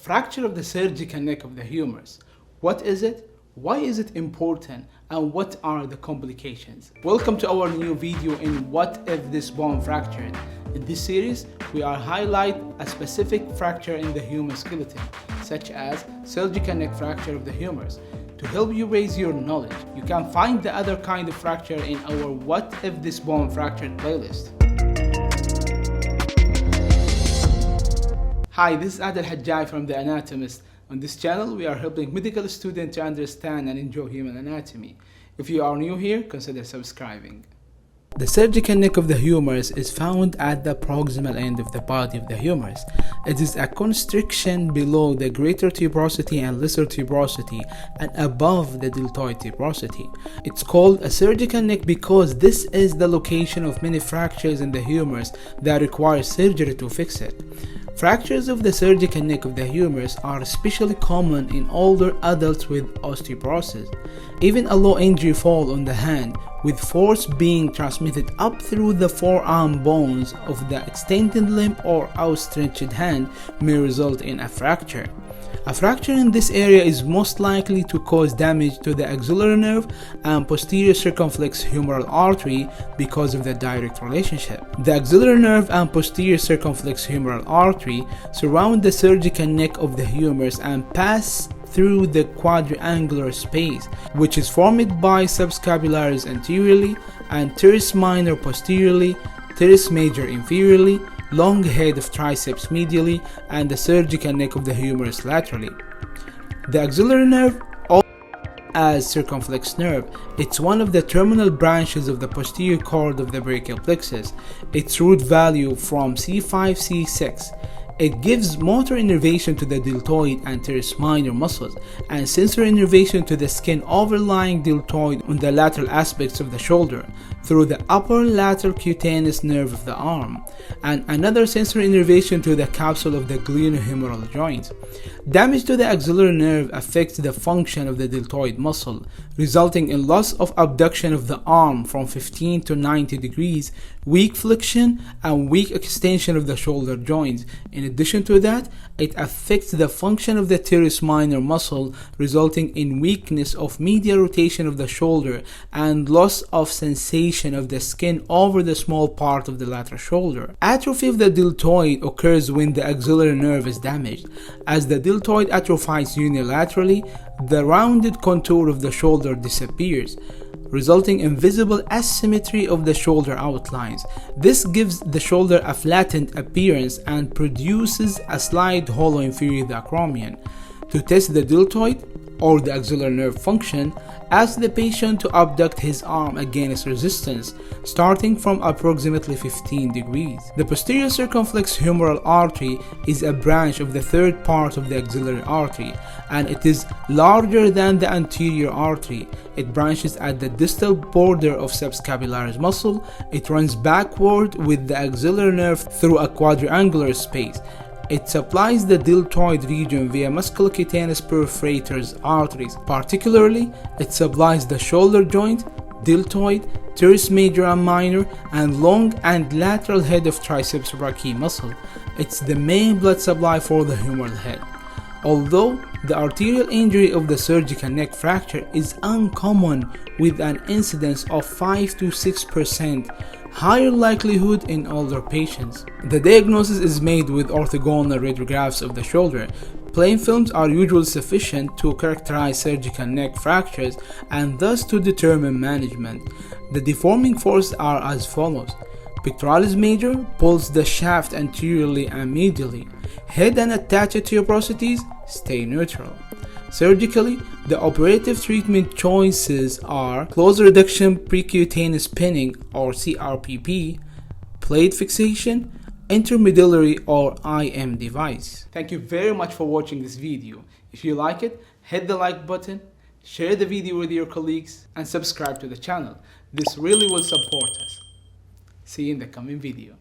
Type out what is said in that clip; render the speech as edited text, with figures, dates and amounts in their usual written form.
Fracture of the surgical neck of the humerus. What is it? Why is it important? And what are the complications? Welcome to our new video in What If This Bone Fractured? In this series, we are highlight a specific fracture in the human skeleton, such as surgical neck fracture of the humerus. To help you raise your knowledge, you can find the other kind of fracture in our What If This Bone Fractured playlist. Hi, this is Adel Hajjai from the Anatomist. On this channel, we are helping medical students to understand and enjoy human anatomy. If you are new here, consider subscribing. The surgical neck of the humerus is found at the proximal end of the body of the humerus. It is a constriction below the greater tuberosity and lesser tuberosity and above the deltoid tuberosity. It's called a surgical neck because this is the location of many fractures in the humerus that require surgery to fix it. Fractures of the surgical neck of the humerus are especially common in older adults with osteoporosis. Even a low injury fall on the hand, with force being transmitted up through the forearm bones of the extended limb or outstretched hand, may result in a fracture. A fracture in this area is most likely to cause damage to the axillary nerve and posterior circumflex humeral artery because of the direct relationship. The axillary nerve and posterior circumflex humeral artery surround the surgical neck of the humerus and pass through the quadrangular space, which is formed by subscapularis anteriorly and teres minor posteriorly, teres major inferiorly, long head of triceps medially, and the surgical neck of the humerus laterally. The axillary nerve, also as circumflex nerve, it's one of the terminal branches of the posterior cord of the brachial plexus. Its root value from C5-C6. It gives motor innervation to the deltoid and teres minor muscles and sensory innervation to the skin overlying deltoid on the lateral aspects of the shoulder through the upper lateral cutaneous nerve of the arm, and another sensory innervation to the capsule of the glenohumeral joint. Damage to the axillary nerve affects the function of the deltoid muscle, resulting in loss of abduction of the arm from 15 to 90 degrees, weak flexion, and weak extension of the shoulder joints. In addition to that, it affects the function of the teres minor muscle, resulting in weakness of medial rotation of the shoulder and loss of sensation of the skin over the small part of the lateral shoulder. Atrophy of the deltoid occurs when the axillary nerve is damaged. As the deltoid atrophies unilaterally, the rounded contour of the shoulder disappears, resulting in visible asymmetry of the shoulder outlines. This gives the shoulder a flattened appearance and produces a slight hollow inferior acromion. To test the deltoid or the axillary nerve function, ask the patient to abduct his arm against resistance, starting from approximately 15 degrees. The posterior circumflex humeral artery is a branch of the third part of the axillary artery, and it is larger than the anterior artery. It branches at the distal border of subscapularis muscle. It runs backward with the axillary nerve through a quadrangular space. It supplies the deltoid region via musculocutaneous perforators arteries. Particularly, it supplies the shoulder joint, deltoid, teres major and minor, and long and lateral head of triceps brachii muscle. It's the main blood supply for the humeral head. Although the arterial injury of the surgical neck fracture is uncommon with an incidence of 5 to 6%, higher likelihood in older patients. The diagnosis is made with orthogonal radiographs of the shoulder. Plain films are usually sufficient to characterize surgical neck fractures and thus to determine management. The deforming forces are as follows. Pectoralis major pulls the shaft anteriorly and medially. Head and attached tuberosities stay neutral. Surgically, the operative treatment choices are close reduction percutaneous pinning or CRPP, plate fixation, intermedullary or IM device. Thank you very much for watching this video. If you like it, hit the like button, share the video with your colleagues, and subscribe to the channel. This really will support us. See you in the coming video.